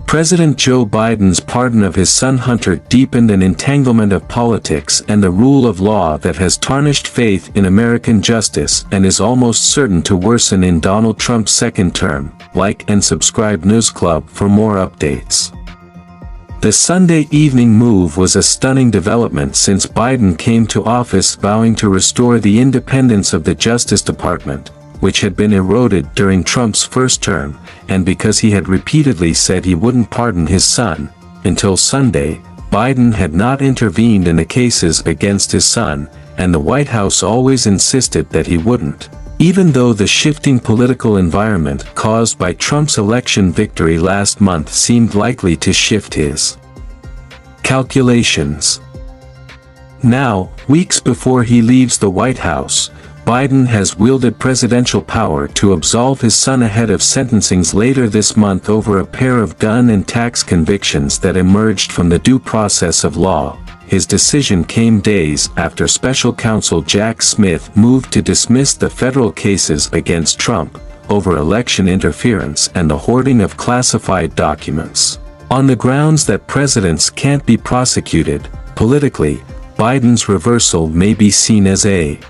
President Joe Biden's pardon of his son Hunter deepened an entanglement of politics and the rule of law that has tarnished faith in American justice and is almost certain to worsen in Donald Trump's second term. Like and subscribe NewzClub for more updates. The Sunday evening move was a stunning development since Biden came to office vowing to restore the independence of the Justice Department, which had been eroded during Trump's first term, and because he had repeatedly said he wouldn't pardon his son. Until Sunday, Biden had not intervened in the cases against his son, and the White House always insisted that he wouldn't, even though the shifting political environment caused by Trump's election victory last month seemed likely to shift his calculations. Now, weeks before he leaves the White House, Biden has wielded presidential power to absolve his son ahead of sentencings later this month over a pair of gun and tax convictions that emerged from the due process of law. His decision came days after special counsel Jack Smith moved to dismiss the federal cases against Trump over election interference and the hoarding of classified documents, on the grounds that presidents can't be prosecuted. Politically, Biden's reversal may be seen as a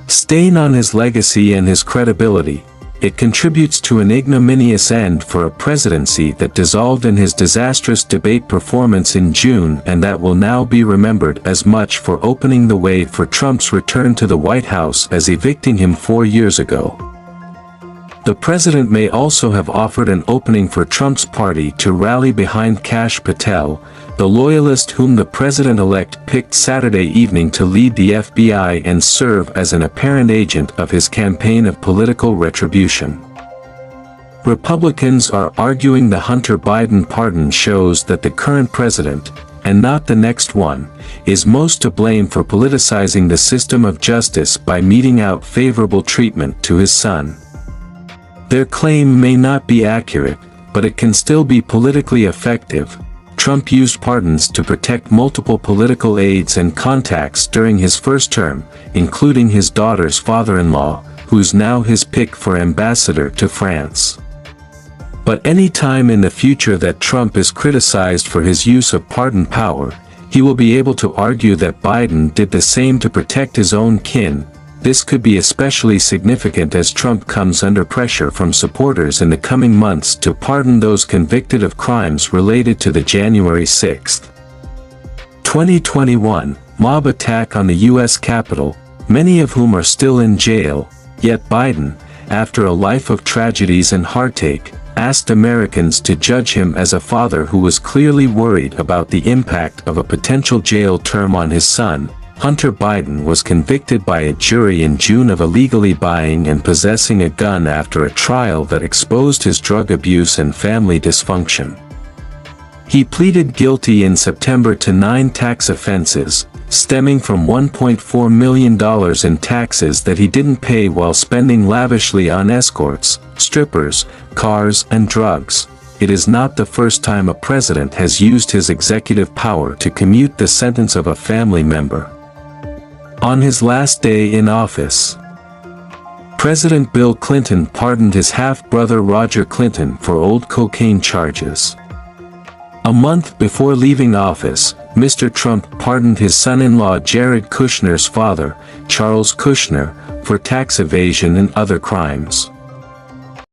stain on his legacy and his credibility. It contributes to an ignominious end for a presidency that dissolved in his disastrous debate performance in June and that will now be remembered as much for opening the way for Trump's return to the White House as evicting him 4 years ago. The president may also have offered an opening for Trump's party to rally behind Kash Patel, the loyalist whom the president-elect picked Saturday evening to lead the FBI and serve as an apparent agent of his campaign of political retribution. Republicans are arguing the Hunter Biden pardon shows that the current president, and not the next one, is most to blame for politicizing the system of justice by meting out favorable treatment to his son. Their claim may not be accurate, but it can still be politically effective. Trump used pardons to protect multiple political aides and contacts during his first term, including his daughter's father-in-law, who's now his pick for ambassador to France. But any time in the future that Trump is criticized for his use of pardon power, he will be able to argue that Biden did the same to protect his own kin. This could be especially significant as Trump comes under pressure from supporters in the coming months to pardon those convicted of crimes related to the January 6, 2021, mob attack on the U.S. Capitol, many of whom are still in jail. Yet Biden, after a life of tragedies and heartache, asked Americans to judge him as a father who was clearly worried about the impact of a potential jail term on his son. Hunter Biden was convicted by a jury in June of illegally buying and possessing a gun after a trial that exposed his drug abuse and family dysfunction. He pleaded guilty in September to 9 tax offenses, stemming from $1.4 million in taxes that he didn't pay while spending lavishly on escorts, strippers, cars, and drugs. It is not the first time a president has used his executive power to commute the sentence of a family member. On his last day in office, President Bill Clinton pardoned his half-brother Roger Clinton for old cocaine charges. A month before leaving office, Mr. Trump pardoned his son-in-law Jared Kushner's father, Charles Kushner, for tax evasion and other crimes.